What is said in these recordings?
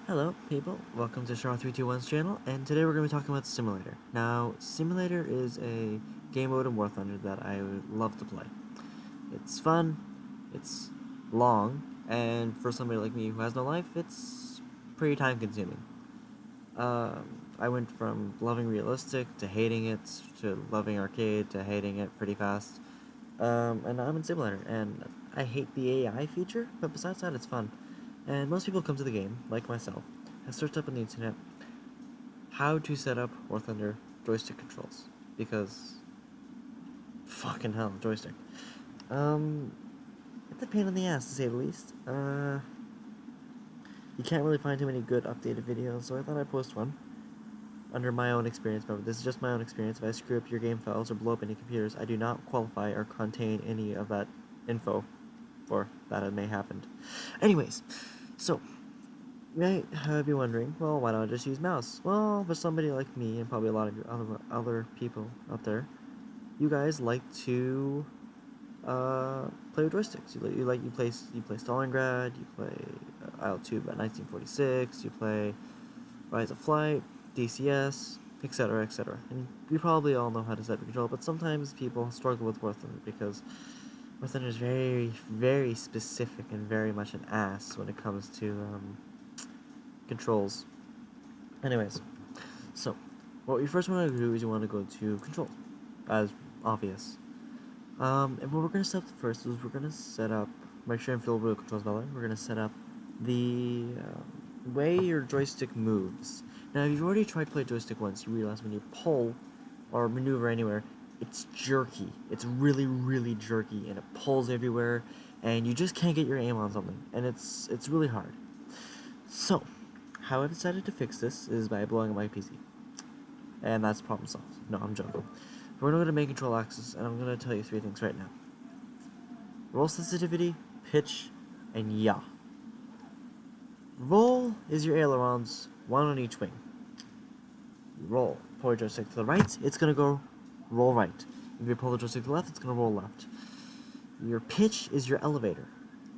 Hello, people. Welcome to Shar321's channel, and today we're going to be talking about Simulator. Now, Simulator is a game mode in War Thunder that I would love to play. It's fun, it's long, and for somebody like me who has no life, it's pretty time-consuming. I went from loving realistic to hating it, to loving arcade to hating it pretty fast. And now I'm in Simulator, and I hate the AI feature, but besides that, it's fun. And most people come to the game, like myself, have searched up on the internet how to set up War Thunder joystick controls, because fucking hell, joystick. Um, it's a pain in the ass to say the least. You can't really find too many good updated videos, so I thought I'd post one under my own experience. Remember, this is just my own experience. If I screw up your game files or blow up any computers, I do not qualify or contain any of that info for that it may happen. Anyways, so you might be wondering, well, why don't I just use mouse? Well, for somebody like me and probably a lot of you other people out there, you guys like to play with joysticks. You play Stalingrad, you play IL-2 by 1946, you play Rise of Flight, DCS, etc., etc. And we probably all know how to set the control, but sometimes people struggle with War Thunder because War Thunder is very, very specific and very much an ass when it comes to controls. Anyways, so what you first want to do is you want to go to controls, as obvious. And what we're going to set up first is we're going to set up, make sure I'm filled with controls by the way, we're going to set up the way your joystick moves. Now, if you've already tried to play joystick once, you realize when you pull or maneuver anywhere, it's jerky. It's really, really jerky, and it pulls everywhere, and you just can't get your aim on something, and it's really hard. So, how I decided to fix this is by blowing up my PC. And that's problem solved. No, I'm joking. We're going to go to main control axis, and I'm going to tell you three things right now. Roll sensitivity, pitch, and yaw. Roll is your ailerons, one on each wing. You roll. Pull your joystick to the right, it's going to go roll right. If you pull the joystick to the left, it's going to roll left. Your pitch is your elevator.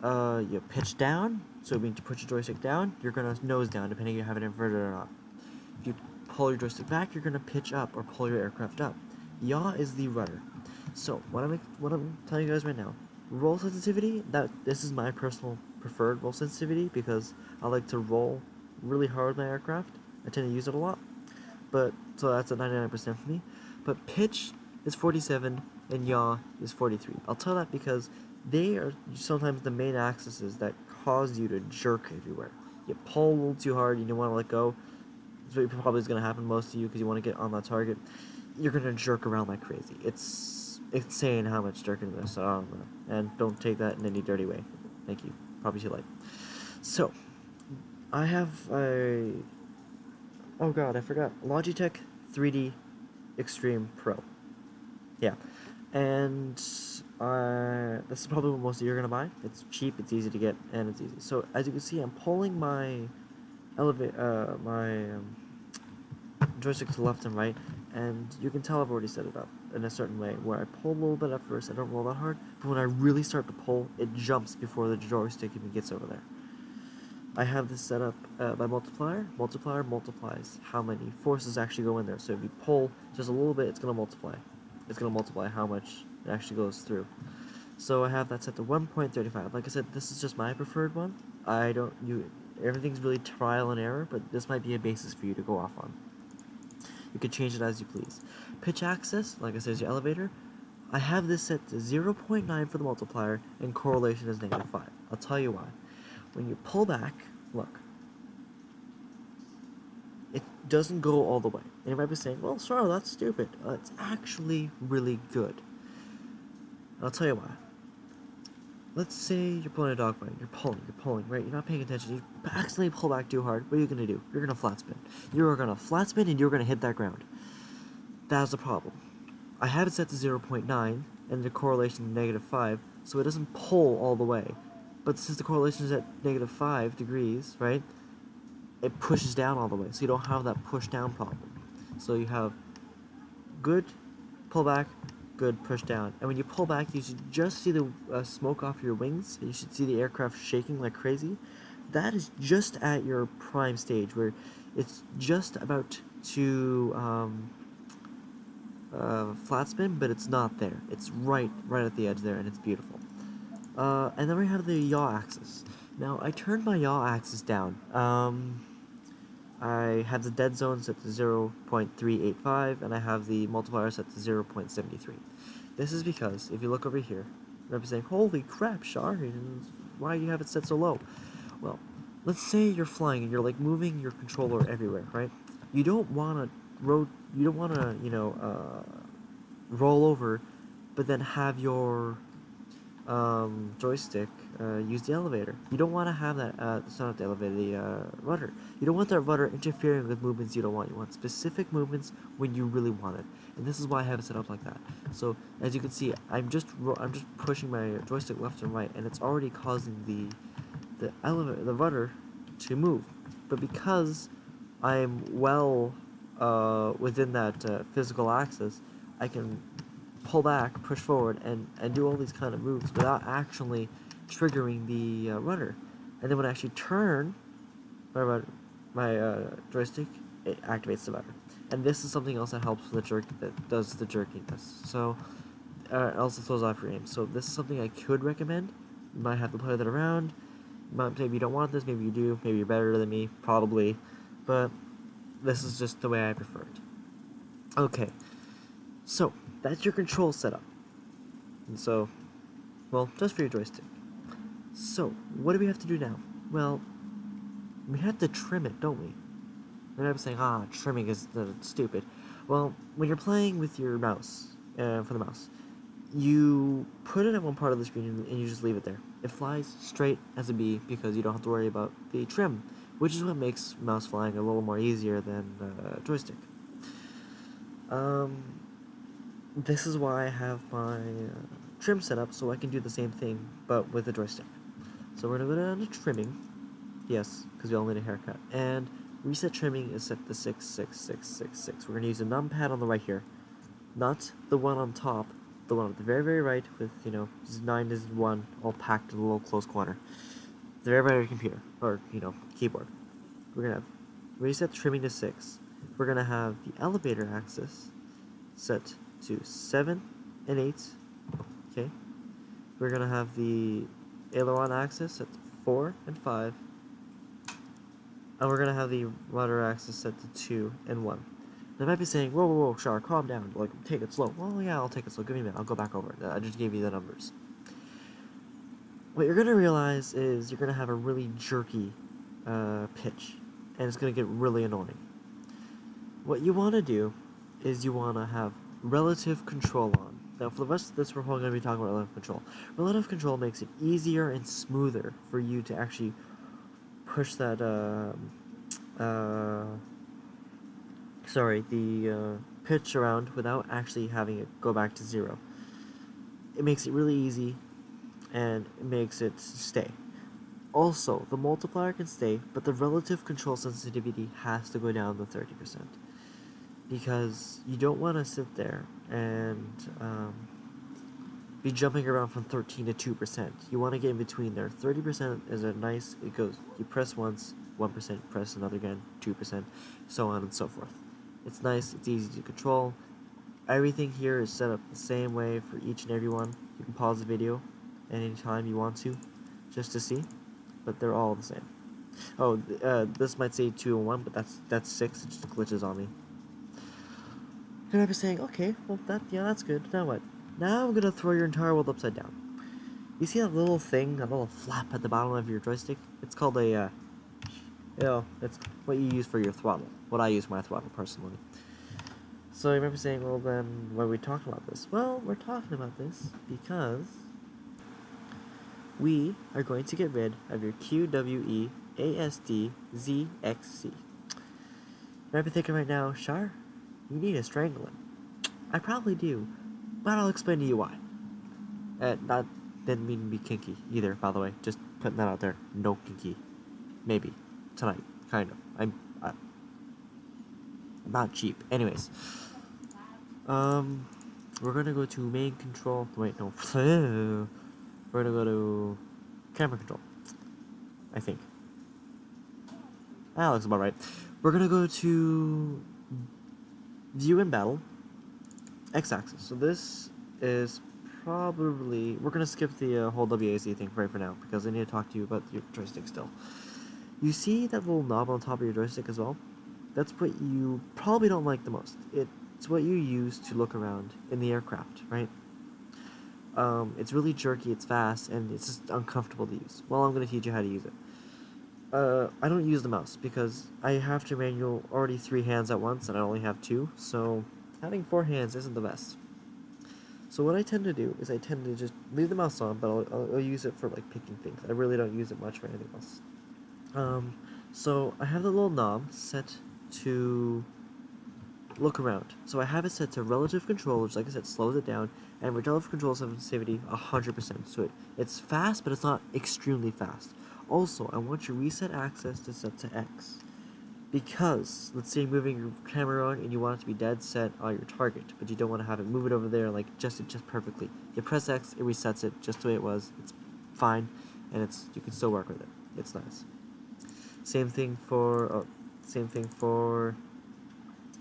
You pitch down, so when you put your joystick down, you're going to nose down, depending if you have it inverted or not. If you pull your joystick back, you're going to pitch up or pull your aircraft up. Yaw is the rudder. So, what I'm telling you guys right now, roll sensitivity, this is my personal preferred roll sensitivity because I like to roll really hard with my aircraft. I tend to use it a lot. But, so that's at 99% for me. But pitch is 47 and yaw is 43. I'll tell that because they are sometimes the main axes that cause you to jerk everywhere. You pull a little too hard, you don't want to let go. That's what probably is going to happen most to you because you want to get on that target. You're going to jerk around like crazy. It's insane how much jerking there is, so I don't know. And don't take that in any dirty way. Thank you. Probably too late. So, I have a... Oh god, I forgot. Logitech 3D Extreme Pro. Yeah. And this is probably what most of you are going to buy. It's cheap, it's easy to get, and it's easy. So, as you can see, I'm pulling my joystick to the left and right, and you can tell I've already set it up in a certain way, where I pull a little bit at first, I don't roll that hard, but when I really start to pull, it jumps before the joystick even gets over there. I have this set up by multiplier. Multiplier multiplies how many forces actually go in there, so if you pull just a little bit, it's going to multiply. It's going to multiply how much it actually goes through. So I have that set to 1.35. Like I said, this is just my preferred one. Everything's really trial and error, but this might be a basis for you to go off on. You can change it as you please. Pitch axis, like I said, is your elevator. I have this set to 0.9 for the multiplier, and correlation is -5. I'll tell you why. When you pull back, look, it doesn't go all the way. And you might be saying, well, sorry, that's stupid. It's actually really good. I'll tell you why. Let's say you're pulling a dogfight. You're pulling, right? You're not paying attention. You accidentally pull back too hard. What are you going to do? You're going to flat spin. You're going to flat spin and you're going to hit that ground. That's the problem. I have it set to 0.9 and the correlation is -5, so it doesn't pull all the way. But since the correlation is at -5 degrees, right? It pushes down all the way, so you don't have that push down problem. So you have good pull back, good push down. And when you pull back, you should just see the smoke off your wings. You should see the aircraft shaking like crazy. that is just at your prime stage, where it's just about to flat spin, but it's not there. It's right at the edge there, and it's beautiful. And then we have the yaw axis. Now, I turned my yaw axis down. I have the dead zone set to 0.385, and I have the multiplier set to 0.73. This is because, if you look over here, you're saying, holy crap, Shar, why do you have it set so low? Well, let's say you're flying and you're like moving your controller everywhere, right? You don't want to roll over, but then have your joystick use the elevator. You don't want to have that, it's not the elevator, the rudder. You don't want that rudder interfering with movements you don't want. You want specific movements when you really want it. And this is why I have it set up like that. So, as you can see, I'm just pushing my joystick left and right, and it's already causing the rudder to move. But because I'm well within that physical axis, I can pull back, push forward, and do all these kind of moves without actually triggering the rudder. And then when I actually turn my joystick, it activates the rudder. And this is something else that helps with the jerk, that does the jerkiness. So it also throws off your aim. So this is something I could recommend. You might have to play that around. Maybe you don't want this, maybe you do, maybe you're better than me, probably. But this is just the way I prefer it. Okay, so that's your control setup. And so, well, just for your joystick. So, what do we have to do now? Well, we have to trim it, don't we? And I'm saying, trimming is stupid. Well, when you're playing with your mouse, for the mouse, you put it at one part of the screen and you just leave it there. It flies straight as a bee because you don't have to worry about the trim, which is what makes mouse flying a little more easier than joystick. This is why I have my trim set up, so I can do the same thing, but with a joystick. So we're going to go down to trimming. Yes, because we all need a haircut. And reset trimming is set to 66666. We're going to use a numpad on the right here. Not the one on top, the one at the very, very right with, 9 is 1 all packed in a little close corner. The very right of your computer, or, keyboard. We're going to have reset trimming to 6. We're going to have the elevator axis set to 7 and 8. Okay. We're going to have the aileron axis set to 4 and 5. And we're going to have the rudder axis set to 2 and 1. They might be saying, whoa, Shar, calm down. Like, take it slow. Well, yeah, I'll take it slow. Give me a minute. I'll go back over it. I just gave you the numbers. What you're going to realize is you're going to have a really jerky pitch. And it's going to get really annoying. What you want to do is you want to have relative control on. Now, for the rest of this, we're going to be talking about relative control. Relative control makes it easier and smoother for you to actually push that, the pitch around without actually having it go back to 0. It makes it really easy, and it makes it stay. Also, the multiplier can stay, but the relative control sensitivity has to go down to 30%. Because you don't want to sit there and be jumping around from 13 to 2%. You want to get in between there. 30% is a nice, it goes, you press once, 1%, press another again, 2%, so on and so forth. It's nice, it's easy to control. Everything here is set up the same way for each and every one. You can pause the video at any time you want to, just to see, but they're all the same. Oh, this might say 2 and 1, but that's 6, it just glitches on me. And I'd be saying, okay, well, that's good. Now what? Now I'm going to throw your entire world upside down. You see that little thing, that little flap at the bottom of your joystick? It's called a, it's what you use for your throttle. What I use for my throttle, personally. So you might be saying, well, then, why are we talking about this? Well, we're talking about this because we are going to get rid of your QWEASDZXC. You might be thinking right now, Shar, you need a strangling. I probably do, but I'll explain to you why. That didn't mean to be kinky either, by the way. Just putting that out there. No kinky. Maybe. Tonight. Kind of. I'm not cheap. Anyways. We're gonna go to main control. Wait, no. We're gonna go to camera control. I think. That looks about right. We're gonna go to view in battle, x-axis. So this is probably, we're gonna skip the whole WASD thing right for now because I need to talk to you about your joystick still. You see that little knob on top of your joystick as well? That's what you probably don't like the most. It's what you use to look around in the aircraft, right? It's really jerky, it's fast, and it's just uncomfortable to use. Well, I'm gonna teach you how to use it. I don't use the mouse because I have to manual already 3 hands at once and I only have 2, so having 4 hands isn't the best. So what I tend to do is I tend to just leave the mouse on, but I'll use it for like picking things. I really don't use it much for anything else. So I have the little knob set to look around. So I have it set to relative control, which like I said slows it down, and relative control sensitivity 100%. So it's fast, but it's not extremely fast. Also, I want your reset access to set to X. Because, let's say you're moving your camera on and you want it to be dead set on your target, but you don't want to have it move it over there like just perfectly. You press X, it resets it just the way it was. It's fine, and you can still work with it. It's nice. Same thing for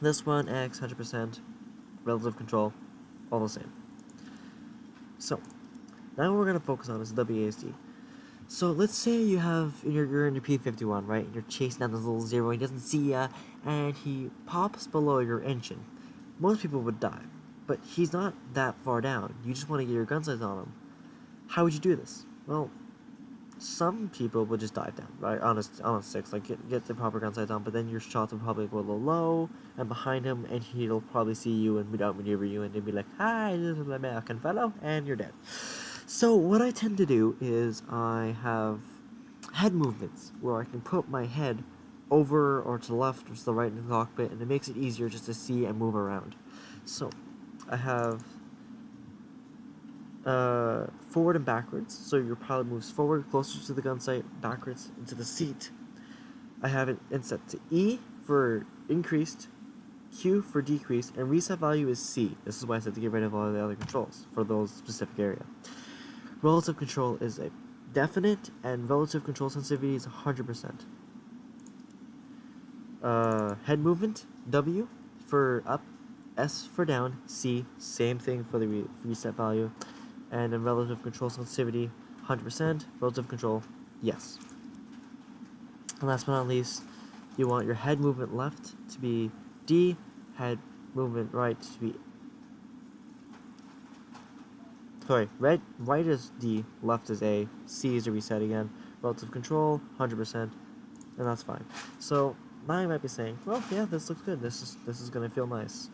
this one, X, 100%, relative control, all the same. So, now what we're going to focus on is WASD. So let's say you're in your P-51, right, and you're chasing down this little zero, he doesn't see ya, and he pops below your engine. Most people would die, but he's not that far down. You just want to get your gun sights on him. How would you do this? Well, some people would just dive down, right, on a 6, like get the proper gun sights on, but then your shots will probably go a little low, and behind him, and he'll probably see you and outmaneuver you, and he'll be like, "Hi, this is the American fellow," and you're dead. So what I tend to do is I have head movements where I can put my head over or to the left or to the right in the cockpit, and it makes it easier just to see and move around. So I have forward and backwards, so your pilot moves forward closer to the gun sight, backwards into the seat. I have it set to E for increased, Q for decreased, and reset value is C. This is why I said to get rid of all the other controls for those specific area. Relative control is a definite, and relative control sensitivity is 100%. Head movement, W for up, S for down, C, same thing for the reset value, and then relative control sensitivity, 100%, relative control, yes. And last but not least, you want your head movement left to be D, head movement right to be right is D, left is A, C is a reset again, relative control, 100%, and that's fine. So, now you might be saying, well, yeah, this looks good, this is gonna feel nice.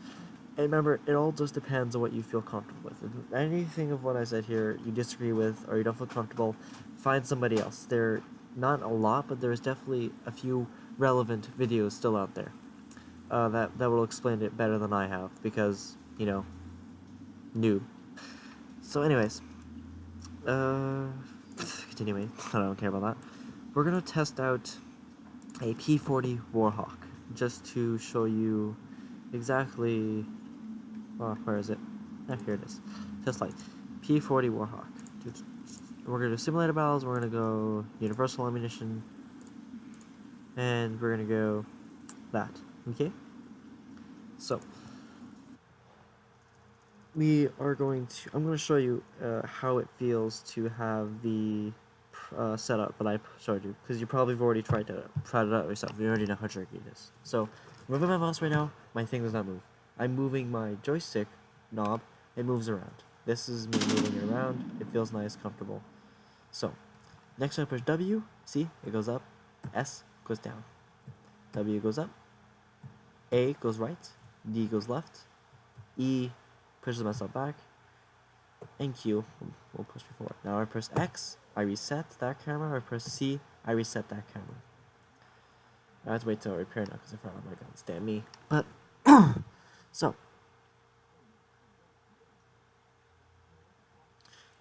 And remember, it all just depends on what you feel comfortable with. If anything of what I said here you disagree with, or you don't feel comfortable, find somebody else. There are not a lot, but there's definitely a few relevant videos still out there that will explain it better than I have, because, you know, noob. So anyways, continuing, I don't care about that. We're gonna test out a P-40 Warhawk, just to show you exactly, where is it? Here it is. Test light, P-40 Warhawk. We're gonna do simulator battles, we're gonna go universal ammunition, and we're gonna go that, okay? So, I'm going to show you how it feels to have the setup that I showed you, because you probably have already tried it out yourself. You already know how jerky it is. So, moving my mouse right now, my thing does not move. I'm moving my joystick knob, it moves around. This is me moving it around, it feels nice, comfortable. So, next I push W, see, it goes up, S goes down, W goes up, A goes right, D goes left, E pushes myself back, and Q will push me forward. Now I press X, I reset that camera, I press C, I reset that camera. I have to wait till I repair now because I forgot my guns, damn me. But, so,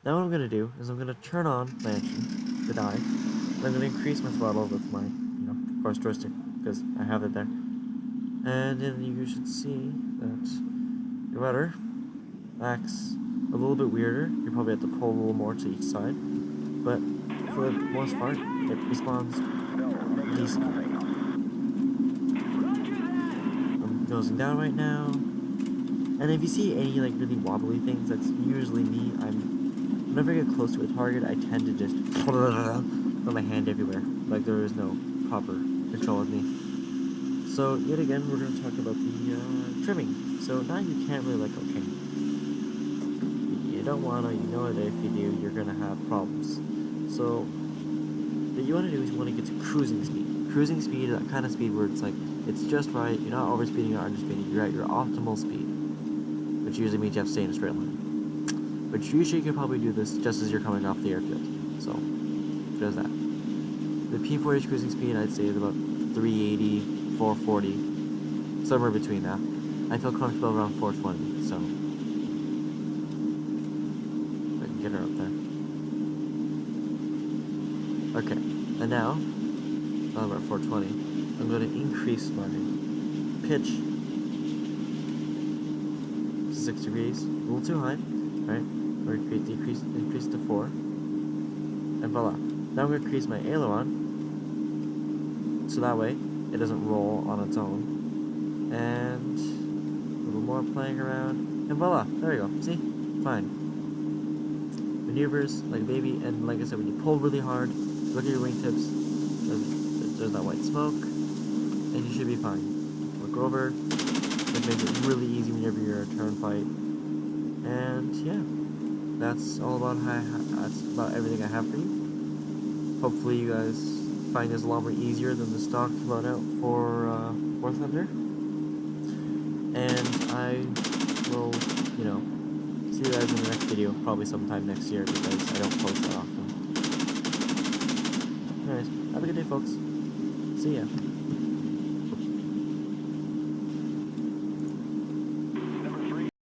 now what I'm going to do is I'm going to turn on my engine, the die, and I'm going to increase my throttle with my, of course, joystick, because I have it there. And then you should see that your rudder acts a little bit weirder. You probably have to pull a little more to each side, but for the most part, it responds decently. nosing down right now. And if you see any like really wobbly things, that's usually me. Whenever I get close to a target, I tend to just put my hand everywhere, like there is no proper control of me. So yet again, we're going to talk about the trimming. So now you can't really let go, can you? You don't want to, you know that if you do, you're going to have problems. So what you want to do is you want to get to cruising speed. Cruising speed is that kind of speed where it's like, it's just right, you're not overspeeding or underspeeding, you're at your optimal speed. Which usually means you have to stay in a straight line. But usually you can probably do this just as you're coming off the airfield. So, there's that. The P4H cruising speed, I'd say, is about 380, 440, somewhere between that. I feel comfortable around 420, so if I can get her up there. Okay, and now, we're at 420, I'm going to increase my pitch to 6 degrees, a little too high, right? Or increase to 4, and voila. Now I'm going to increase my aileron, so that way it doesn't roll on its own, and a little more playing around, and voila, there you go, see? Fine. Maneuvers like a baby, and like I said, when you pull really hard, look at your wingtips, there's that white smoke, and you should be fine. Look over, it makes it really easy whenever you're a turn fight, and yeah. That's all about that's about everything I have for you. Hopefully you guys find this a lot more easier than the stock loadout for War Thunder. And I will, see you guys in the next video, probably sometime next year because I don't post that often. Anyways, have a good day, folks. See ya.